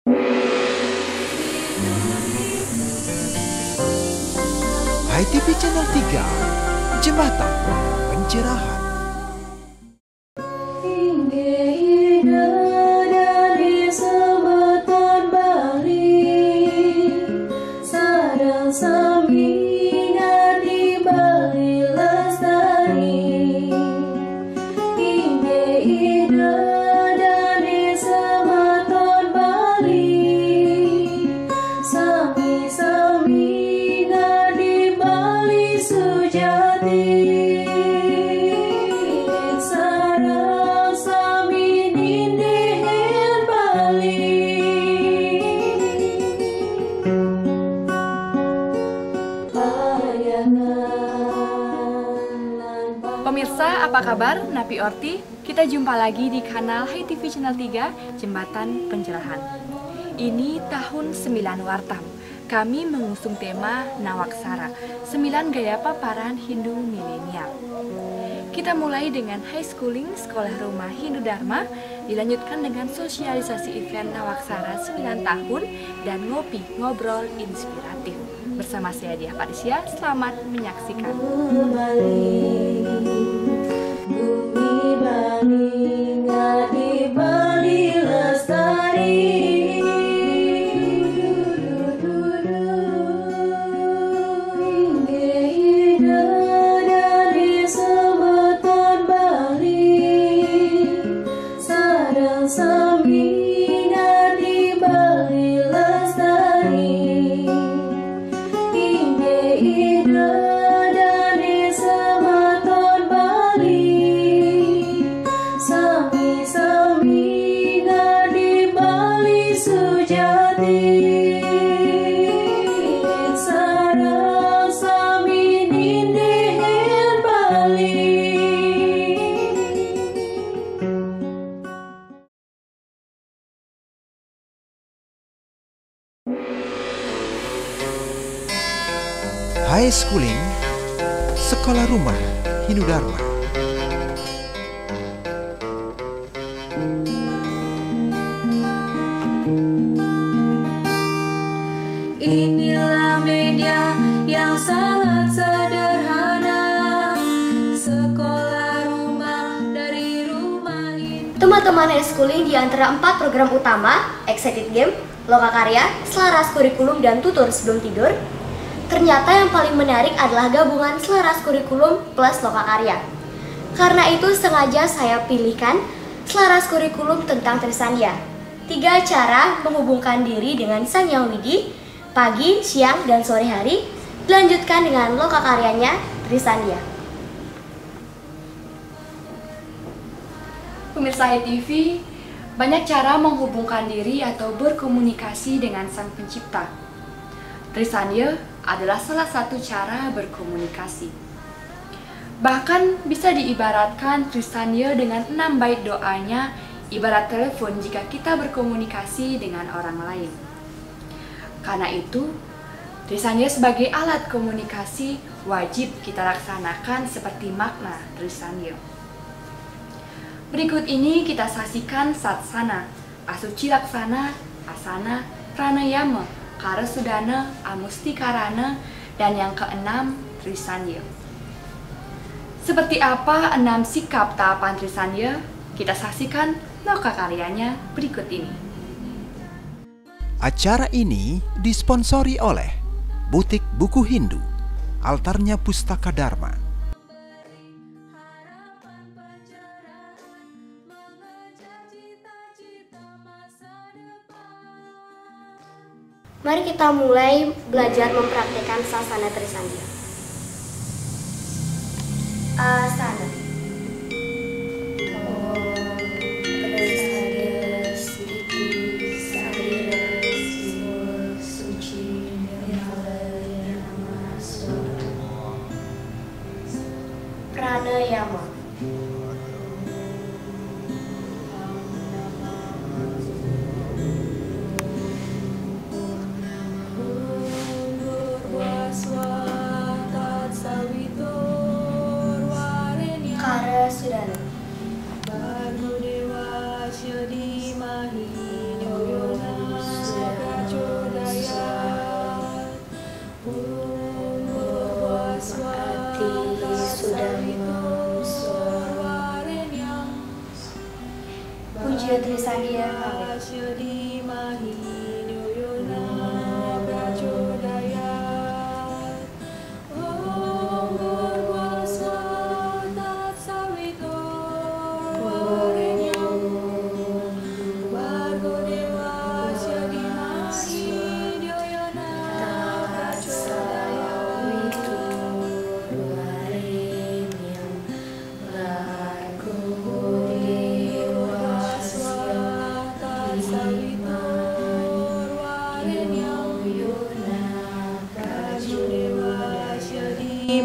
HiTV Channel 3, Jembatan Pencerahan. Pemirsa, apa kabar? Napi Orti, kita jumpa lagi di kanal HiTV Channel 3, Jembatan Pencerahan. Ini tahun 9 Wartam. Kami mengusung tema Nawaksara, 9 gaya paparan Hindu milenial. Kita mulai dengan high schooling Sekolah Rumah Hindu Dharma, dilanjutkan dengan sosialisasi event Nawaksara 9 tahun, dan ngopi ngobrol inspiratif. Bersama saya Diah Parisya, selamat menyaksikan. High schooling Sekolah Rumah Hindu Dharma. Inilah media yang sangat sederhana, sekolah rumah dari rumah ini. Teman-teman high schooling di antara 4 program utama, Excited Game, Lokakarya, Selaras Kurikulum, dan Tutor Sebelum Tidur, ternyata yang paling menarik adalah gabungan Selaras Kurikulum plus Lokakarya. Karena itu sengaja saya pilihkan Selaras Kurikulum tentang Trisandya. 3 cara menghubungkan diri dengan Sang Yang Widi, pagi, siang, dan sore hari, dilanjutkan dengan Lokakaryanya Trisandya. Pemirsa HiTV, banyak cara menghubungkan diri atau berkomunikasi dengan Sang Pencipta. Trisandya adalah salah satu cara berkomunikasi. Bahkan bisa diibaratkan Trisandya dengan 6 bait doanya, ibarat telepon jika kita berkomunikasi dengan orang lain. Karena itu, Trisandya sebagai alat komunikasi wajib kita laksanakan seperti makna Trisandya. Berikut ini kita saksikan Satsana, Asuci Laksana, Asana, Pranayama, Karasudana, Amustikarana, dan yang keenam, Trisandya. Seperti apa 6 sikap tahapan Trisandya? Kita saksikan Lokakaryanya berikut ini. Acara ini disponsori oleh Butik Buku Hindu, Altarnya Pustaka Dharma. Mari kita mulai belajar mempraktikkan sasana Trisandya. Asana. Pranayama.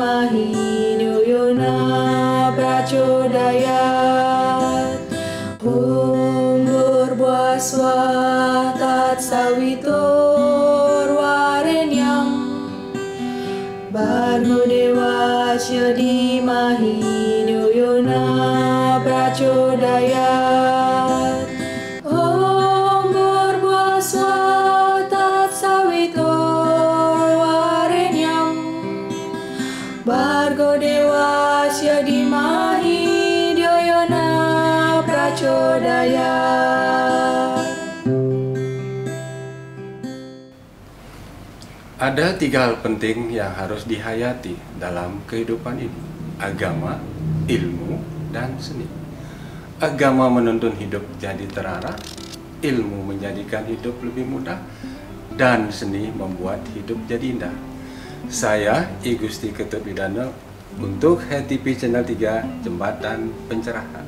mahiduyuna bracodayat Humbur buaswa tat sawitor warenyang Bargo dewasya di mahiduyuna bracodayat Humbur buaswa tat sawitor warenyang Bargo dewasya di mahiduyuna bracodayat. Ada 3 hal penting yang harus dihayati dalam kehidupan ini: agama, ilmu, dan seni. Agama menuntun hidup jadi terarah, ilmu menjadikan hidup lebih mudah, dan seni membuat hidup jadi indah. Saya, I Gusti Ketut Widana, untuk HTV Channel 3 Jembatan Pencerahan.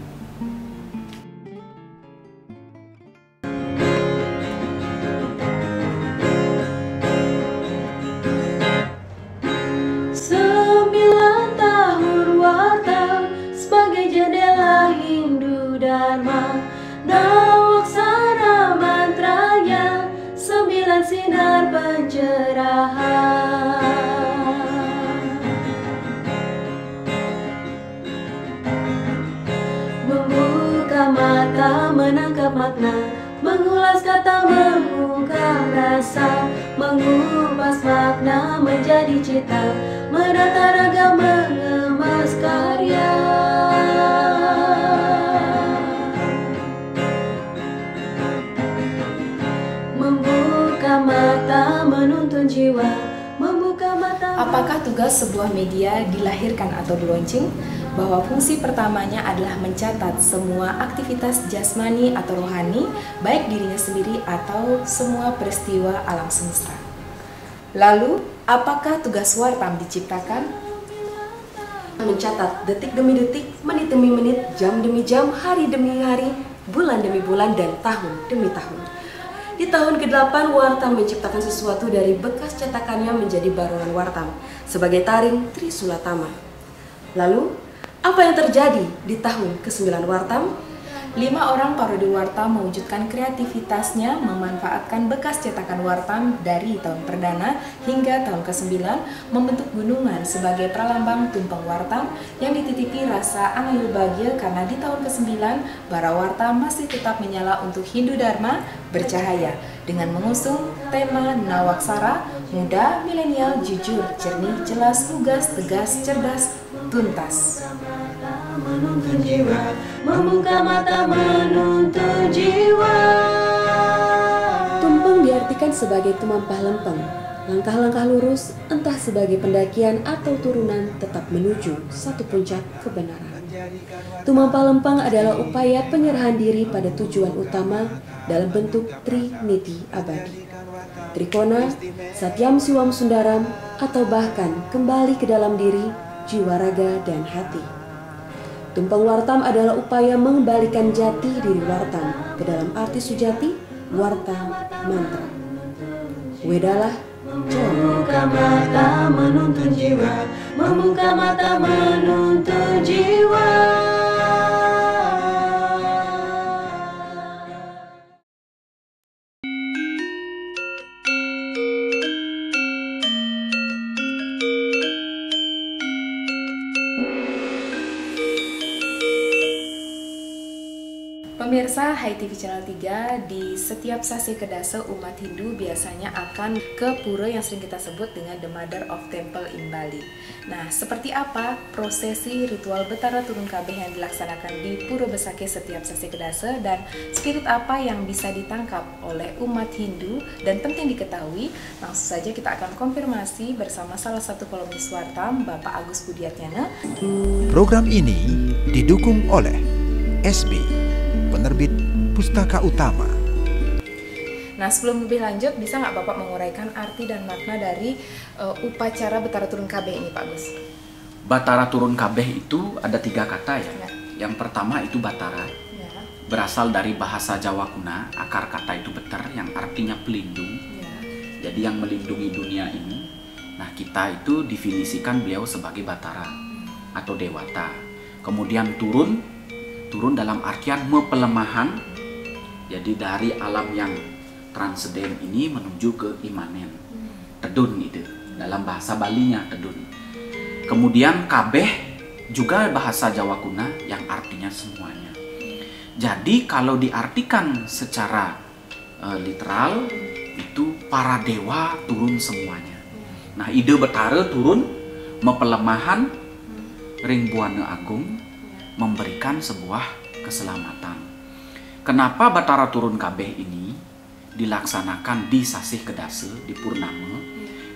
Dharma Nawaksara mantranya 9 sinar pencerahan Membuka mata menangkap makna Mengulas kata mengungkap rasa Mengupas makna menjadi cita Menata raga mengemas karya mata menuntun jiwa, membuka mata. Apakah tugas sebuah media dilahirkan atau dilaunching? Bahwa fungsi pertamanya adalah mencatat semua aktivitas jasmani atau rohani, baik dirinya sendiri atau semua peristiwa alam semesta. Lalu, apakah tugas Wartam diciptakan? Mencatat detik demi detik, menit demi menit, jam demi jam, hari demi hari, bulan demi bulan, dan tahun demi tahun. Di tahun ke-8, Wartam menciptakan sesuatu dari bekas cetakannya menjadi barongan Wartam sebagai taring Trisulatama. Lalu, apa yang terjadi di tahun ke-9 Wartam? 5 orang parodi Wartam mewujudkan kreativitasnya memanfaatkan bekas cetakan Wartam dari tahun perdana hingga tahun ke-9 membentuk gunungan sebagai pralambang tumpeng Wartam yang dititipi rasa angayul bahagia karena di tahun ke-9 bara Wartam masih tetap menyala untuk Hindu Dharma bercahaya dengan mengusung tema Nawaksara, muda, milenial, jujur, jernih, jelas, lugas, tegas, cerdas, tuntas. Menuntun jiwa, membuka mata menuntun jiwa. Tumpeng diartikan sebagai tumampah lempeng, langkah-langkah lurus, entah sebagai pendakian atau turunan tetap menuju satu puncak kebenaran. Tumampah lempeng adalah upaya penyerahan diri pada tujuan utama dalam bentuk Triniti abadi. Trikona, Satyam Siwam Sundaram, atau bahkan kembali ke dalam diri, jiwa, raga, dan hati. Tumpeng Wartam adalah upaya mengembalikan jati diri Wartam ke dalam arti sujati, Wartam, mantra. Wedalah, Membuka mata menuntun jiwa, membuka mata menuntun jiwa. Pemirsa HTV Channel 3, di setiap sasi kedasa umat Hindu biasanya akan ke pura yang sering kita sebut dengan The Mother of Temple in Bali. Nah, seperti apa prosesi ritual Betara Turun Kabeh yang dilaksanakan di Pura Besakeh setiap sasi kedasa dan spirit apa yang bisa ditangkap oleh umat Hindu dan penting diketahui? Langsung saja kita akan konfirmasi bersama salah satu kolumnis Wartam, Bapak Agus Budiatnyana. Program ini didukung oleh SB, penerbit Pustaka Utama. Nah, sebelum lebih lanjut, bisa nggak Bapak menguraikan arti dan makna dari upacara Betara Turun Kabeh ini, Pak Gus? Batara Turun Kabeh itu ada 3 kata ya. Ya. Yang pertama itu Batara, Ya. berasal dari bahasa Jawa kuna, akar kata itu beter yang artinya pelindung. Ya. Jadi yang melindungi dunia ini. Nah, kita itu definisikan beliau sebagai Batara atau Dewata. Kemudian turun dalam artian mepelemahan. Jadi dari alam yang transenden ini menuju ke imanen. Tedun itu dalam bahasa Balinya tedun. Kemudian kabeh juga bahasa Jawa kuna yang artinya semuanya. Jadi kalau diartikan secara literal itu para dewa turun semuanya. Nah, ide Betara turun mepelemahan ring buana agung, memberikan sebuah keselamatan. Kenapa Batara turun kabeh ini dilaksanakan di Sasih Kedase, di Purnama?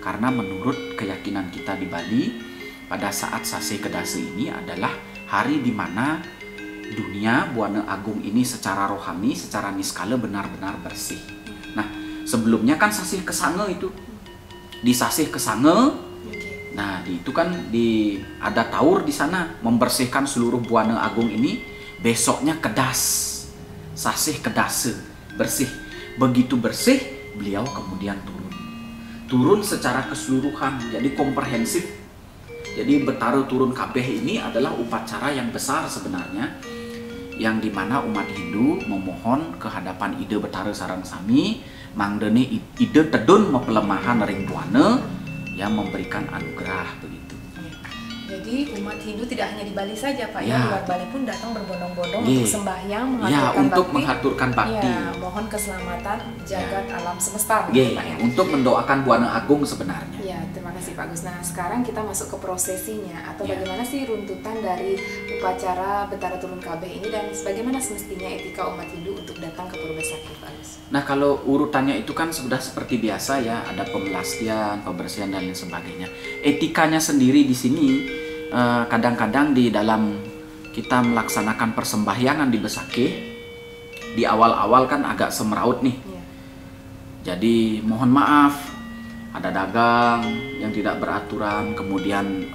Karena menurut keyakinan kita di Bali, pada saat Sasih Kedase ini adalah hari di mana dunia Buana Agung ini secara rohani, secara niskala benar-benar bersih. Nah, sebelumnya kan Sasih Kesange itu. Di Sasih Kesange, nah itu kan ada taur di sana membersihkan seluruh Buana Agung ini. Besoknya Kedas, Sasih Kedase, bersih. Begitu bersih, beliau kemudian turun secara keseluruhan, jadi komprehensif. Jadi Betara turun kabeh ini adalah upacara yang besar sebenarnya, yang dimana umat Hindu memohon ke hadapan ide Betara sareng sami, mangdene ide tedun mepelemahan ring buana yang memberikan anugerah begitu. Jadi umat Hindu tidak hanya di Bali saja Pak, Ya. ya, luar Bali pun datang berbondong-bondong Ye. untuk sembahyang, Ya, mengaturkan untuk bakti. mengaturkan bakti. Ya, mohon keselamatan jagat alam semesta. Ye, Pak, ya. untuk mendoakan Buana Agung sebenarnya. Ya, terima kasih Pak Gus. Nah, sekarang kita masuk ke prosesinya atau Ya. bagaimana sih runtutan dari upacara Betara Turun Kabeh ini dan bagaimana semestinya etika umat Hindu untuk datang ke Purba Sakti, Pak Gus. Nah, kalau urutannya itu kan sudah seperti biasa ya, ada pemelastian, pembersihan dan lain sebagainya. Etikanya sendiri di sini kadang-kadang di dalam kita melaksanakan persembahyangan di Besakih, di awal-awal kan agak semeraut nih. Ya. Jadi mohon maaf, ada dagang yang tidak beraturan, kemudian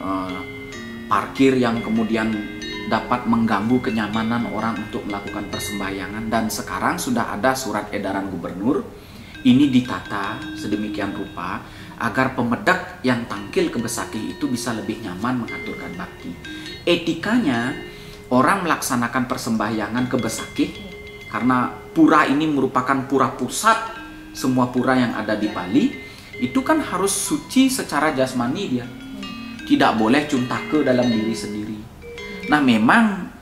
parkir yang kemudian dapat mengganggu kenyamanan orang untuk melakukan persembahyangan. Dan sekarang sudah ada surat edaran gubernur, ini ditata sedemikian rupa agar pemedak yang tangkil ke Besakih itu bisa lebih nyaman mengaturkan bakti. Etikanya, orang melaksanakan persembahyangan ke Besakih, karena pura ini merupakan pura pusat semua pura yang ada di Bali, itu kan harus suci secara jasmani dia. Tidak boleh cuntake dalam diri sendiri. Nah, memang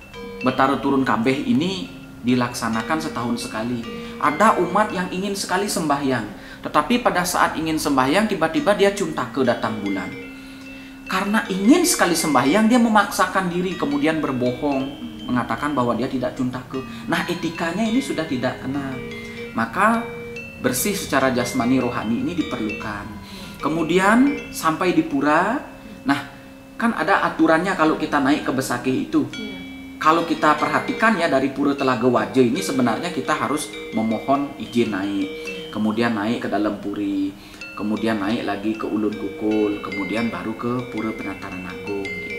Betara Turun Kabeh ini dilaksanakan setahun sekali. Ada umat yang ingin sekali sembahyang, tetapi pada saat ingin sembahyang tiba-tiba dia cuntake datang bulan. Karena ingin sekali sembahyang, dia memaksakan diri kemudian berbohong, mengatakan bahwa dia tidak cuntake. Nah, etikanya ini sudah tidak kena. Maka bersih secara jasmani rohani ini diperlukan. Kemudian sampai di pura, nah kan ada aturannya kalau kita naik ke Besakih itu. Kalau kita perhatikan ya, dari Pura Telaga Waje ini sebenarnya kita harus memohon izin naik. Kemudian naik ke dalam puri, kemudian naik lagi ke Ulun Kukul, kemudian baru ke Pura Penataran Agung gitu.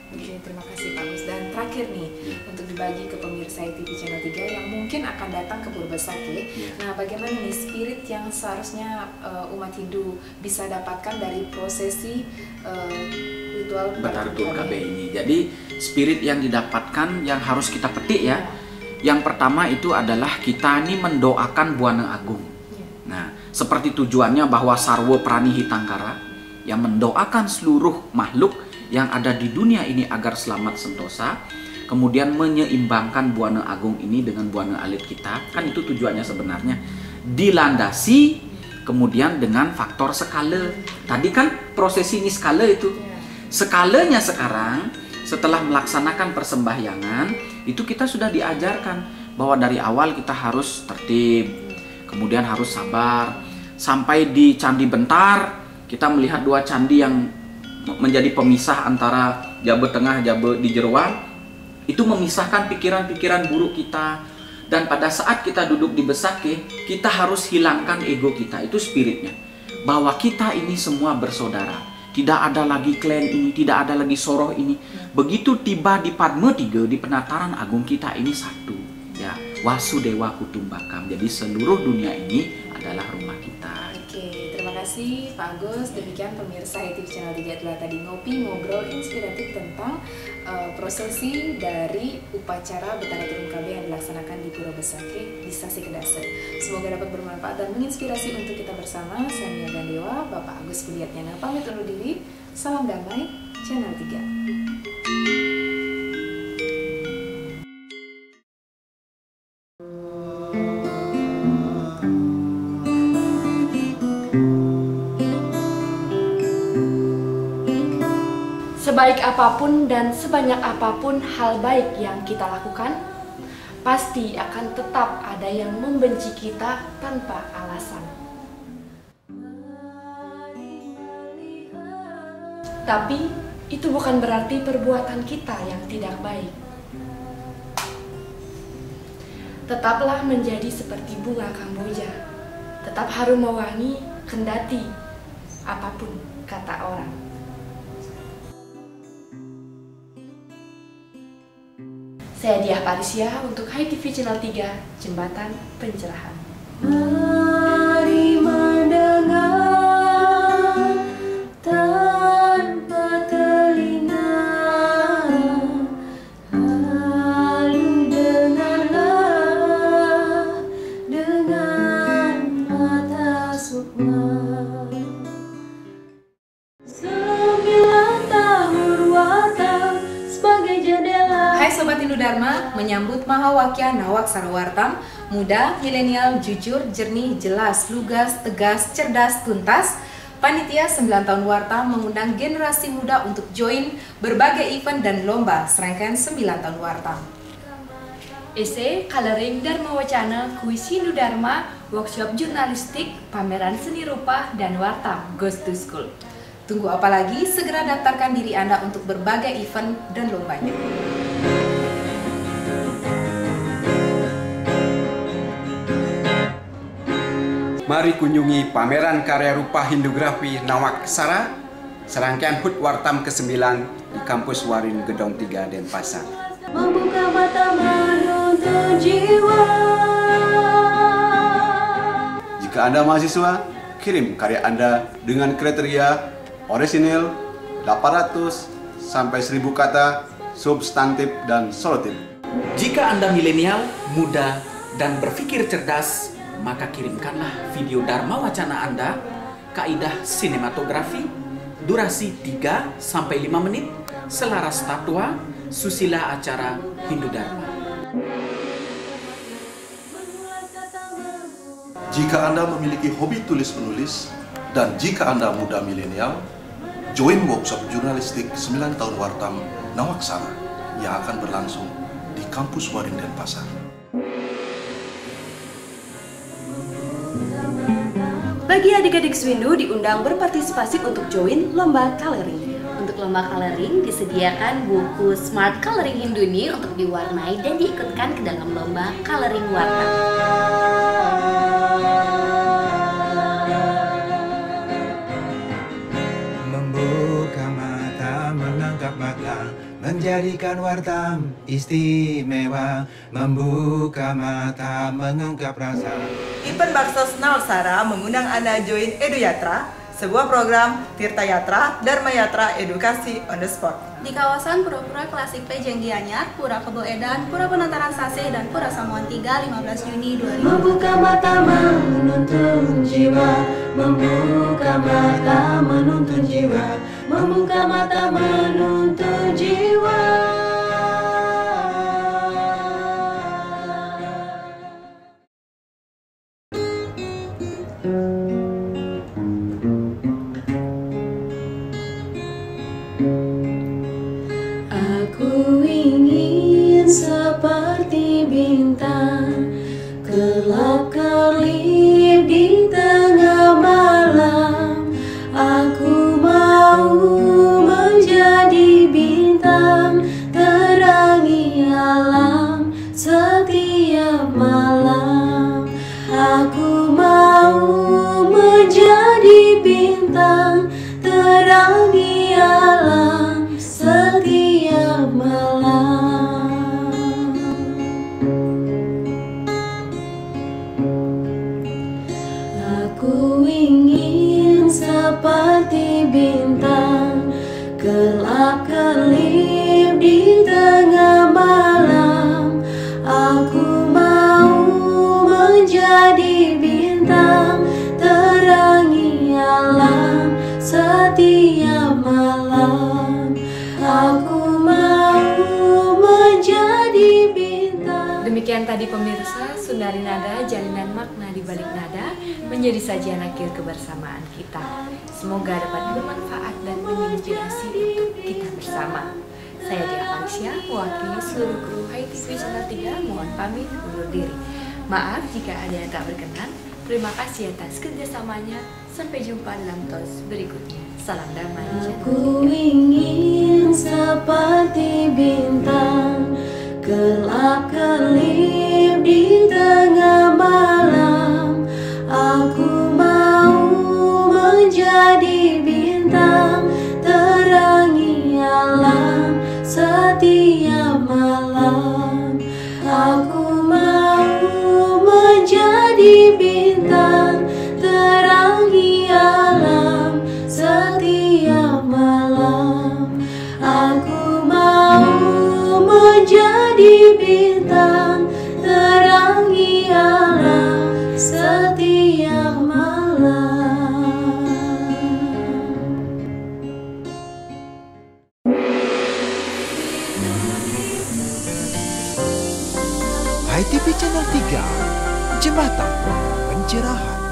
Oke, terima kasih Pak Gus. Dan terakhir nih, untuk dibagi ke pemirsa ITV Channel 3 yang mungkin akan datang ke Purba Sakti. Nah, bagaimana nih spirit yang seharusnya umat Hindu bisa dapatkan dari prosesi ritual Betara Turun Kabeh ini. Jadi spirit yang didapatkan yang harus kita petik ya. Yang pertama itu adalah kita ini mendoakan Buana Agung. Nah, seperti tujuannya bahwa Sarwa Prani Hitangkara yang mendoakan seluruh makhluk yang ada di dunia ini agar selamat sentosa, kemudian menyeimbangkan Buana Agung ini dengan Buana Alit kita, kan itu tujuannya sebenarnya. Dilandasi kemudian dengan faktor skala. Tadi kan prosesi ini skala itu. Skalanya sekarang setelah melaksanakan persembahyangan itu kita sudah diajarkan bahwa dari awal kita harus tertib, kemudian harus sabar. Sampai di Candi Bentar kita melihat dua candi yang menjadi pemisah antara Jabe Tengah, Jabe di Jeruan. Itu memisahkan pikiran-pikiran buruk kita. Dan pada saat kita duduk di Besakih, kita harus hilangkan ego kita. Itu spiritnya, bahwa kita ini semua bersaudara. Tidak ada lagi klan ini, tidak ada lagi soroh ini. Begitu tiba di Padma 3, di Penataran Agung, kita ini satu. Ya, Wasudewa Kutumbakam. Jadi seluruh dunia ini adalah rumah kita. Oke, terima kasih Pak Agus. Demikian pemirsa HiTV Channel 3 telah tadi ngobrol inspiratif tentang prosesi dari upacara Betara Turun KB yang dilaksanakan di Pura Besaki di Sasi Kedase. Semoga dapat bermanfaat dan menginspirasi untuk kita bersama. Saya Mia Gandewa, Bapak Agus Budiatnyana pamit undur diri. Salam damai, Channel 3. Sebaik apapun dan sebanyak apapun hal baik yang kita lakukan, pasti akan tetap ada yang membenci kita tanpa alasan. Tapi itu bukan berarti perbuatan kita yang tidak baik. Tetaplah menjadi seperti bunga kamboja, tetap harum mewangi kendati apapun kata orang. Saya Diah Parisia untuk HiTV Channel 3, Jembatan Pencerahan. Mari mendengar tanpa telinga, lalu dengarlah dengan mata sukma. 9 tahun watam sebagai jendela. Hai Sobat Hindu Dharma, menyambut Mahawakya Nawaksara Wartam, muda, milenial, jujur, jernih, jelas, lugas, tegas, cerdas, tuntas. Panitia 9 tahun Wartam mengundang generasi muda untuk join berbagai event dan lomba serangkaian 9 tahun Wartam. Esai, coloring, Dharma Wacana, kuis Hindu Dharma, workshop jurnalistik, pameran seni rupa, dan Wartam Goes to School. Tunggu apa lagi? Segera daftarkan diri Anda untuk berbagai event dan lombanya. Mari kunjungi pameran karya rupa Hindugrafi Nawaksara, serangkaian HUT Wartam ke-9 di Kampus Warin Gedong 3 Denpasar. Membuka mata menuntun jiwa. Jika Anda mahasiswa, kirim karya Anda dengan kriteria orisinil 800 sampai 1000 kata, substantif dan solotif. Jika Anda milenial, muda, dan berpikir cerdas, maka kirimkanlah video Dharma Wacana Anda, kaidah sinematografi, durasi 3 sampai 5 menit, selaras tatwa, susila acara Hindu Dharma. Jika Anda memiliki hobi tulis-menulis, dan jika Anda muda milenial, join workshop jurnalistik 9 tahun Wartam Nawaksara yang akan berlangsung di Kampus Warin Denpasar. Bagi adik-adik Swindu diundang berpartisipasi untuk join lomba coloring. Untuk lomba coloring disediakan buku Smart Coloring Hinduni untuk diwarnai dan diikutkan ke dalam lomba coloring Wartam. Membuka mata, menangkap mata, menjadikan Wartam istimewa. Membuka mata, mengungkap rasa. Event Baksos Nawaksara mengundang Anda join Edu Yatra, sebuah program Tirta Yatra, Dharma Yatra, edukasi on the spot. Di kawasan Pura-Pura Klasik Pejeng Gianyar, Pura Kebo Edan, Pura Penataran Sase, dan Pura Samuan 3, 15 Juni 2020. Membuka mata menuntun jiwa, membuka mata menuntun jiwa, membuka mata menuntun jiwa. Aku ingin seperti bintang kelap-kelip di tengah malam. Aku mau menjadi bintang terangi alam setiap malam. Aku mau menjadi bintang terangi alam setiap malam. Aku ingin seperti bintang, kelap-kelip di tengah malam. Aku mau menjadi bintang, terangi alam setiap malam. Aku mau menjadi bintang. Demikian tadi pemirsa, Sundari Nada, jalinan makna di balik nada, menjadi sajian akhir kebersamaan kita. Semoga dapat bermanfaat dan menginspirasi untuk kita bersama. Saya Dia Felicia, mewakili seluruh kru HiTV Channel 3, mohon pamit undur diri. Maaf jika ada yang tak berkenan. Terima kasih atas kerjasamanya. Sampai jumpa dalam tos berikutnya. Salam damai. Aku ingin seperti bintang, kelap-kelip di tengah malam. Aku mau menjadi bintang, terangi alam setiap malam. Aku mau menjadi bintang, terangi alam setiap malam. Aku mau menjadi bintang, terangi alam setiap malam. HiTV Channel 3, Jembatan Pencerahan.